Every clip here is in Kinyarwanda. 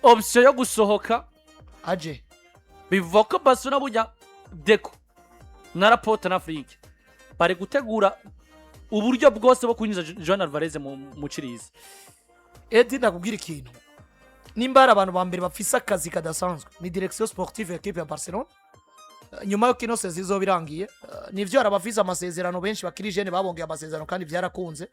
option yo gusohoka aje bivuga ko Barcelona burya Deco na Laporte na Afrique bari gutegura uburyo bwose bwo kunyuza Joan Alvarez mu Chirizi. Edi nakubwira ikintu nimba ari abantu ba mbere bafise akazi kadasanzwe ni direction sportive equipe ya Barcelona nyuma yo kino sezi zo birangiye nivyo arabafise amasezerano benshi bakiri jeune babongeye amasezerano kandi byarakunze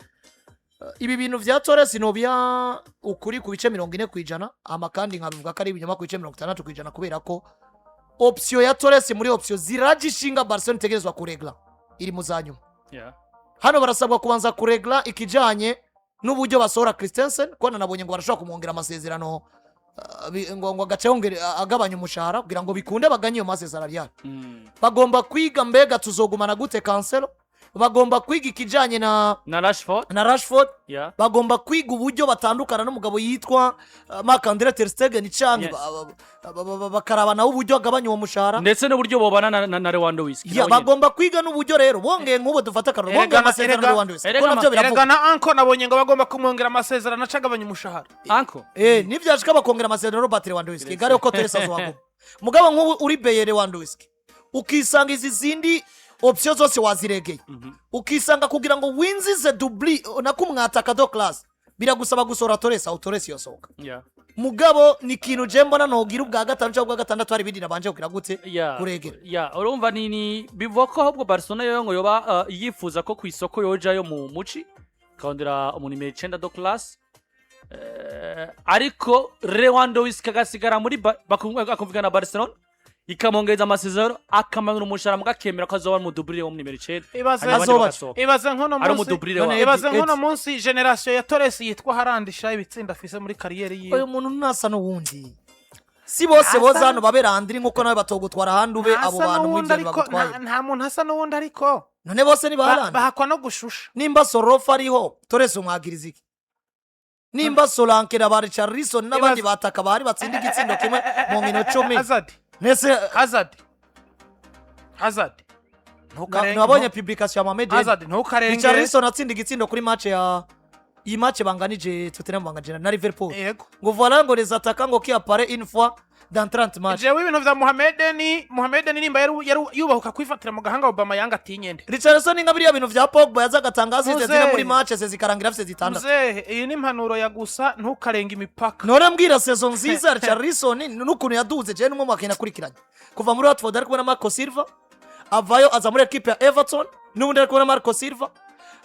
ibi bintu vya Torres nobya ukuri ku bice 40% ama kandi nkavuga ko ari ibinyoma ku bice 60% kubera ko option ya Torres muri option ziragishinga Barcelona tegerezwa kuregla iri muzanyuma. Hano barasabwa kubanza kuregla ikijanye n'uburyo basora Christensen ko nabonye ngo barashobora kumwongera amasezerano ngo agacengere agabanya umushahara kugira ngo bikunde baganye iyo masezerano yari bagomba kwiga mbega tuzogumana gute Cancelo bagomba kwiga ikijanye na Rashford bagomba kwiga uburyo batandukana n'umugabo yitwa Marc-André ter Stegen cyangwa bakarabana uburyo agabanya uwo mushahara ndetse n'uburyo bobana na Lewandowski bagomba kwiga n'uburyo rero bongeye nk'ubu dufata karoro bongeye amasezerano na Lewandowski ko navyo biravuga na Anko nabonye ngo bagomba kumwongera amasezerano acagabanya umushahara Anko nivyo ashaka bakongera amasezerano Robert Lewandowski gare ko Torres azwagoma mugabo nk'ubu uri Bayer Lewandowski ukisanga izi zindi option zose waziregeye ukisanga kugira ngo winzize doubli nakumwataka do class biragusaba gusora Torres au Torres yosoka mugabo ni kintu je mbona nogira ubwa gatanu cyangwa ubwa gatandatu ari bindi nabanje kugira gute kuregera urumva ni bivuga ko ahubwo Barcelona yo ngo yoba yifuza ko ku isoko yoja yo mu muci kaondera umunimero 9 do class ariko Lewandowski agasigara muri bakumvikana na Barcelona ikamongeza amasezerano akamanura umushahara mugakemera ko azoba mu double wo mu nimero 9 ibaze nkono munsi generation ya Torres yitwa harandisha ibitsinda afise muri kariyeri yiwe uyu muntu nasa n'uwundi si bose boza hano babe Landry nkuko nawe batogutwara handube abo bantu mw'ibyo bagutwaye nta muntu hasa n'uwundi ariko none bose ni baharandi bahakwa no gushusha nimba Sorofa ariho Torres umwagiriza iki nimba Solanke na Richarlison n'abandi bataka bari batsinda igitsindo kimwe mu nkino 10 nese Hazard nabonye publication ya Mohamed Hazard ntukarenge Richarlison atsinda igitsindo kuri match ya iyi match banganije Tottenham banganije na Liverpool ngo voilà ngo les attaquants ngo qui apparaît une fois dans 30 matchs jewe ibintu vya Mohamed nimba yubahuka kwifatira mu gahanga Obama yanga atinyende Richarlison ngabiriya bintu vya Pogba yazagatangaza zizina muri match zikarangira afite zitandatu iyi ni impanuro ya gusa ntukarenga imipaka none mbwira saison nziza Richarlison n'ukuntu yaduze je n'umwe makina kurikiranye kuva muri Watford ari kubona Marco Silva avayo aza muri equipe ya Everton n'ubundi ari kubona Marco Silva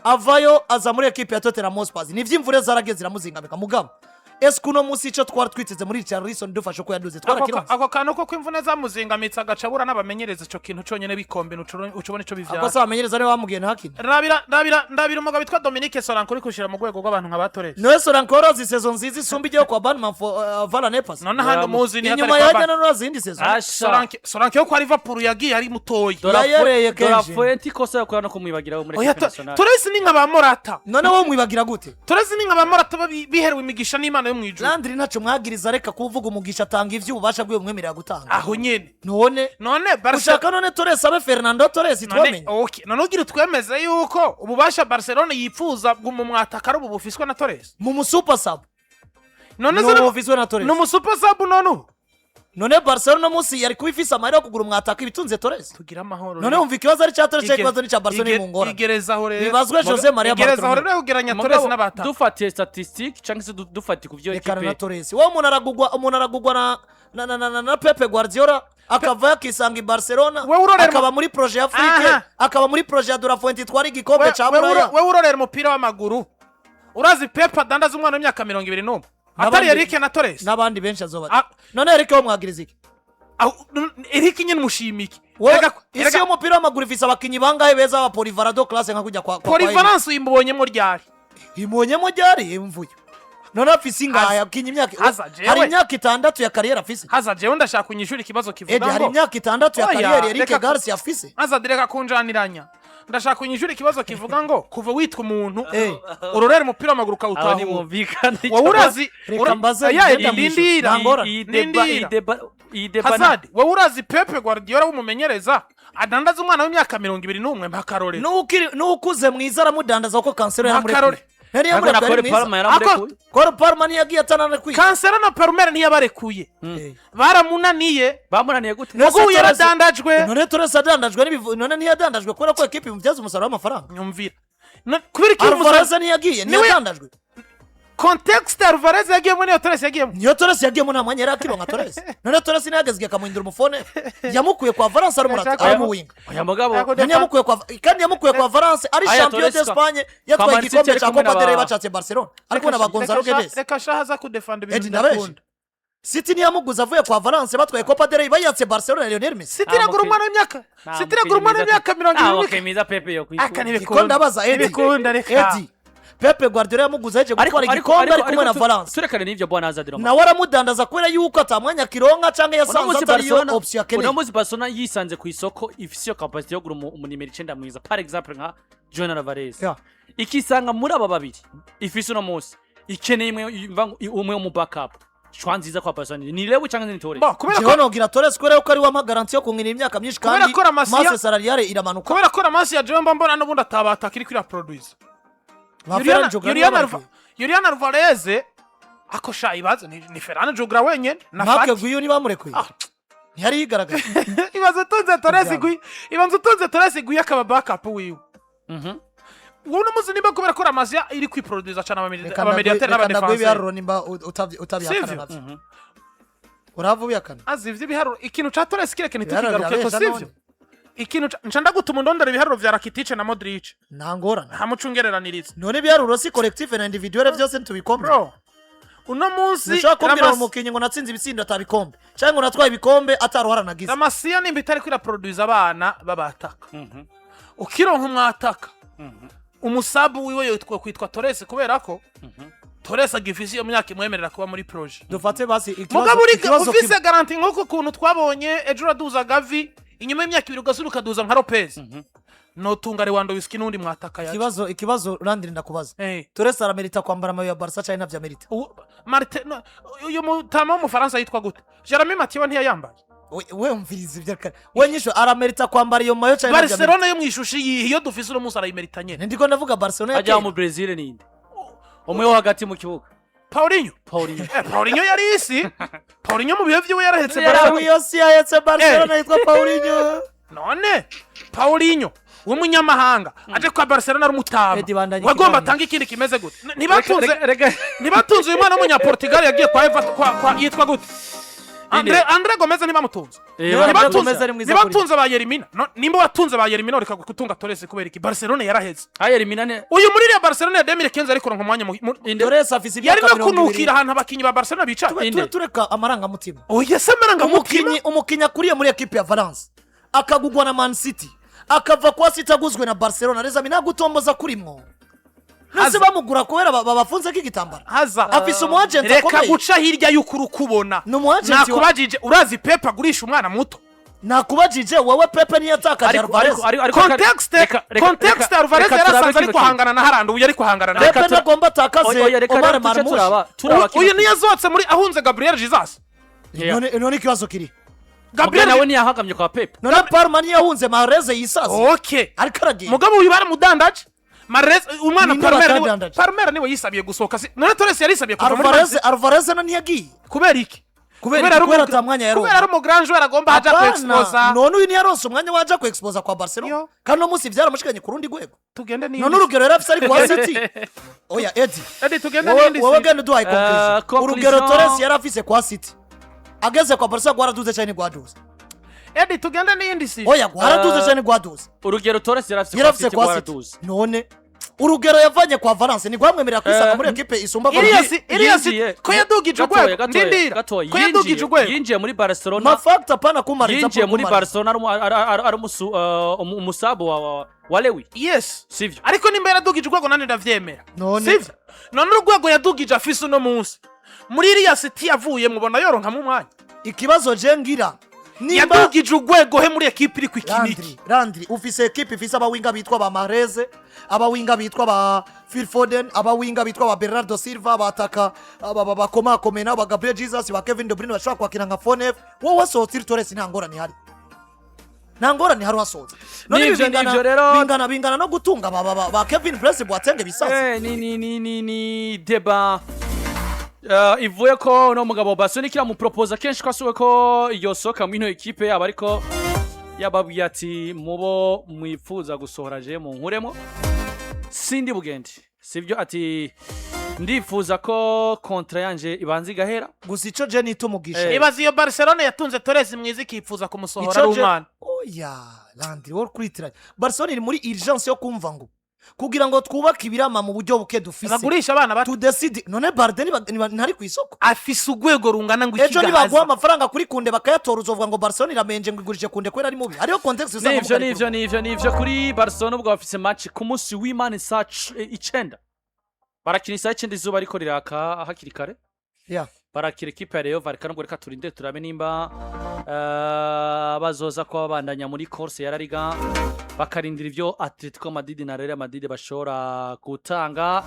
avayo aza muri equipe ya Tottenham Hotspur ni vyimvure zarageze ziramuzingamika mugabo eskuno musi ico twari twiteze muri Richarlison dufashe ko yaduze twarakironse ako kantu ko kwimvune zamuzingamitsa agacabura n'abamenyereza ico kintu cyonyene bikombe ucubone ico bivyara ako bamenyereza ari bamugiye hakina ndabira umugabo witwa Dominique Solanke uri kushira mu rwego rw'abantu nka Torres no Solanke orozi saison nziza isumba igiye kwa Bournemouth Valanepas none handi muzi ni inyuma yajya no zindi saison Solanke yo kwa Liverpool yagiye ari mutoyi Fuenti kosa yo kurana kumwibagira wo muri national Torres ni nkaba Morata none wo mwibagira gute Torres ni nkaba Morata biherewe imigisha n'Imana yo mwijuru Landry naco mwagiriza reka kuvuga umugisha atanga ivyo ubasha bwiye umwemerera gutanga aho nyene none ushaka none Torres abe Fernando Torres twamenye okay none ugira twemeze yuko ububasha Barcelona yipfuza bw'umwataka ari ubufiswe na Torres mu super sub none ubufiswe na Torres no super sub none Barcelona musi yari kubifisa amahera yo kugura umwataka ibitunze Torres tugira amahoro none umva ikibazo ari cya Torres cy'ikibazo ni cya Barcelona mu ngora igerezaho rero bibazwe Jose Maria Barcelona igerezaho rero ugeranya Torres n'abata dufatiye statistique cyangwa se dufati ku byo ekipe na Torres wo umuntu aragugwa na Pepe Guardiola akava yakisanga i Barcelona akaba muri projet ya Afrique akaba muri projet ya Dora Fuente twari igikombe cya Buraya we urorera umupira w'amaguru urazi Pepe adandaza umwana w'imyaka 21 atari Eric na Torres nabandi benshi azoba none Eric wo mwagiriza iki Eric nyine mushimiki isi y'umupira w'amaguru ifise abakinyi bangahe beza ba Polivarado classe nka kujya kwa Polivalence imbonyemo ryari imvuyo none afise ingaya akinyi imyaka hari imyaka 6 ya kariyeri afise haza jewe ndashaka kunyishura ikibazo kivuga ngo hari imyaka 6 ya kariyeri Eric Garcia afise haza direka kunjaniranya ndashaka kunyishura ikibazo kivuga ngo kuva witwa umuntu urorera umupira w'amaguru kawutaho wowe urazi Hazard wowe urazi Pepe Guardiola w'umumenyereza adandaza umwana w'imyaka 21 mpakarore nukuze mwiza aramudandaza uko Cancelo yaramurekuye nari Ariko na yamurekuye Cole Palmer yaramurekuye. Cole Palmer niyagiye atanarekuye Cancelo na Palmer ntiyabarekuye baramunaniye bamunaniye gute mugu yaradandajwe none Torres adandajwe none ntiyadandajwe kubera ko ekipe imubyaza umusaruro w'amafaranga nyumvira kubera ko Alvarez niyagiye ntiyadandajwe context Alvarez yagiyemo niyo Torres yagiyemo niyo Torres yagiyemo nta mwanya yari akironka Torres none Torres ntiyagezwe akamuhindura umufone yamukuye kwa Valence ari mu winga oya mugabo kandi yamukuye kwa Valence ari Aya champion Torres d'Espagne yatwaye Man City igikombe ari cya kumwe Copa del Rey n'aba- bacatse Barcelona ariko na Gonzalo Guedes reka shahaza kudefanda ibintu Edi Nabeje bidakunda City ntiyamuguze avuye kwa Valence batwaye Copa del Rey bayatse Barcelona Lionel Messi City iragura umwana w'imyaka City iragura umwana w'imyaka 70 okay miza Pepe yo aka kwishura Iko ndabaza Edi ntibikunda reka Edi Pepe Guardiola yamuguze aje gutwara igikombe ari kumwe na Valence turekane n'ivyo bwana Azadiro nawe aramudandaza kubera yuko atamwanya kironka canke yasanze atari yo option akeneye uno muzi Barcelona yisanze ku isoko ifise yo capacity yo gura umunimero 9 mwiza par exemple nka Julian Alvarez Yeah. ikisanga muri aba babiri ifise uno musi ikeneye umwe mu backup shwa nziza kwa Barcelona ni Lewe cyangwa ni Torres kubera Jewe ko nogira Torres kubera ko ari wa magaranti yo kungira imyaka myinshi Kubera kandi ko Ramasiya- masse salariale iramanuka kubera ko Ramasi ya Jomba mbona n'ubundi atabata kiri kuri produce Ba Ferran Jogra Julian Alvarez akosha ibaze ni Ferran Jogra wenyene na Marc Fati Guiyu niba murekuye Ah. ntiyari yigaragaje ibaze tunze Torres gui akaba backup wiwe uno muzi niba kubera ko Ramasi iri kwiproduce cyane abamediateur n'abadefense ibiharuro nimba utabihakana Sivyo. navyo uravu bihakana azivye ibiharuro ikintu ca Torres kirekene Ibiharuro tukigaruke ko birabesha sivyo ikintu nca gutuma ndondera ibiharuro vya Rakitic na Modric ntangorana hamucungereraniriza none ibiharuro si collective na individuel byose ntitubikombe bro uno munsi nishobora kumbwira umukinnyi ngo natsinze ibitsindo atabikombe cyangwa ngo natwaye ibikombe ataruhara nagize Ramasiya nimba itari kwira produce abana babataka ukironka umwataka umusabu wiwe yitwa kwitwa Torres kubera ko Torres agifise iyo myaka imwemerera kuba muri projet dufate basi mugabo uri ikibazo ufise garanti nk'uko kuntu twabonye ejo uraduza Gavi inyuma y'imyaka 2 ugasura ukaduza nka Lopez notunga Lewandowski n'undi mwataka yaje ikibazo Landry ndakubaza Torres aramerita kwambara amayo ya Barca cyane navyo amerita uyu mutama w'umufaransa yitwa gute Jeremy Mathieu ntiyayambaye we umviriza ibyo kare we nyisho aramerita kwambara iyo mayo cyane navyo Barcelona yo mwishusho iyo dufise uno munsi arayimerita nyene ndiko ndavuga Barcelona ajya mu Brazil ninde umwe wo hagati mu kibuga Paulinho yari isi Paulinho mu bihe vyiwe yarahetse iyo si yahetse Barcelona yitwa Paulinho none Paulinho w'umunyamahanga aje kwa Barcelona ari umutama wagomba atanga ikindi kimeze gute ntibatunze uyu mwana w'umunyaportugal yagiye kwa yitwa gute Andre Gomez ntibamutunze ntibatunze ba Yerimina nimba watunze ba Yerimina ureka gutunga Torres kubera iki Barcelona yaraheze Yerimina ne uyu muri ya Barcelona ya 2015 ariko ronka umwanya Torres afise yari ibyaka no kunukira ahantu abakinyi ba Barcelona bicaye tureka amarangamutima oya se amarangamutima umukinnyi akuriye muri ekipe ya Valence akagugwa na Man City akava kwa City aguzwe na Barcelona reza mina gutomboza kurimwo nase bamugura kubera babafunze k'igitambara afise umu agent akomeye reka guca hirya y'ukuri kubona nakubajije urazi Pepe agurisha umwana muto nakubajije wowe Pepe niyatakaje Alvarez context Alvarez yarasanze ari kuhangana na Harand uyu ari kuhangana na Pepe nagomba atakaze Omar Marmoush uyu niyazotse muri ahunze Gabriel Jesus none ikibazo kiri Gabriel nawe niyahagamye kwa Pepe none Parma niyahunze Mahrez yisaze okay ariko aragiye mugabo uyu baramudandaje Mahrez umwana Palmer niwe yisabiye gusohoka none Torres yari yisabiye kuva muri Alvarez na ntiyagiye kubera iki kubera atamwanya yaro kubera ari mu grand joueur agomba haja ku exposa none uyu niyaronse umwanya waje ku exposa kwa Barcelona kandi no musi vyaramushikanye ku rundi gwego tugende ni none urugero yarafise ari kwa City oya Eddie tugende ni wowe gende duhaye conclusion urugero Torres yarafise kwa City ageze kwa Barcelona gwaraduze cyane gwaduze Eddie tugende ni indi si oya gwaraduze cyane gwaduze urugero Torres yarafise kwa City none urugero yavanye kwa Valence ni gwamwemerera kwisanga muri equipe isumba Ilias ko yadugije ugwego ndindira ko yadugije ugwego yinjiye muri Barcelona ma fact apana kumariza yinjiye muri Barcelona ari umusabu wa Lewi yes sivyo ariko nimba yadugije ugwego nani ndavyemera sivyo none urugwego yadugije afise uno munsi muri Ilias yavuye mubona yoronka mu mwanya ikibazo je ngira nimba yadugije ugwego he muri equipe iri kwikiniki Landry ufise equipe ifise abawinga bitwa ba Mahrez abawinga bitwa ba Phil Foden abawinga bitwa ba Bernardo Silva bataka bakoma komena ba Gabriel Jesus ba Kevin De Bruyne bashaka kwakira nka Fonef wowe so Torres ntangora ni hari nta ngorane hari hasoza none Nivyo, nivyo rero. bingana no gutunga ba Kevin Prince Boateng bisaza ni deba ivuye ko uno mugabo Barcelona ikira mu propose kenshi ko asuwe ko yosoka mu ino ekipe yaba ariko yababwiye ati mubo mwifuza gusohora je mu nkuremo sindi bugende sivyo ati ndifuza ko kontra yanje ibanza igahera gusa ico je nitumugisha ibaza iyo Barcelona yatunze Torres mwiza ikifuza kumusohora ari umwana oya Landry wor kuritiranye Barcelona iri muri urgence yo kumva ngo kugira ngo twubake ibirama mu buryo buke dufise bagurisha abana bato to decide none Barden ntari ku isoko afise ugwego rungana ngo ejo nibaguha amafaranga kuri kunde bakayatora uzovuga ngo Barcelona iramenje ngo igurije kunde kwera ari mubi ariyo context usanga nivyo kuri Barcelona ubwo bafise match ku munsi w'Imana saa 9 barakina saa 9 izuba ariko riraka hakiri kare barakira ekipe ya Real Vallecano ngo reka turinde turabe nimba bazoza ko babandanya muri course ya La Liga bakarindira ivyo Atletico Madrid na Real Madrid bashora gutanga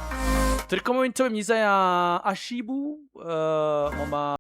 turiko mu bintu myiza ya Ashibu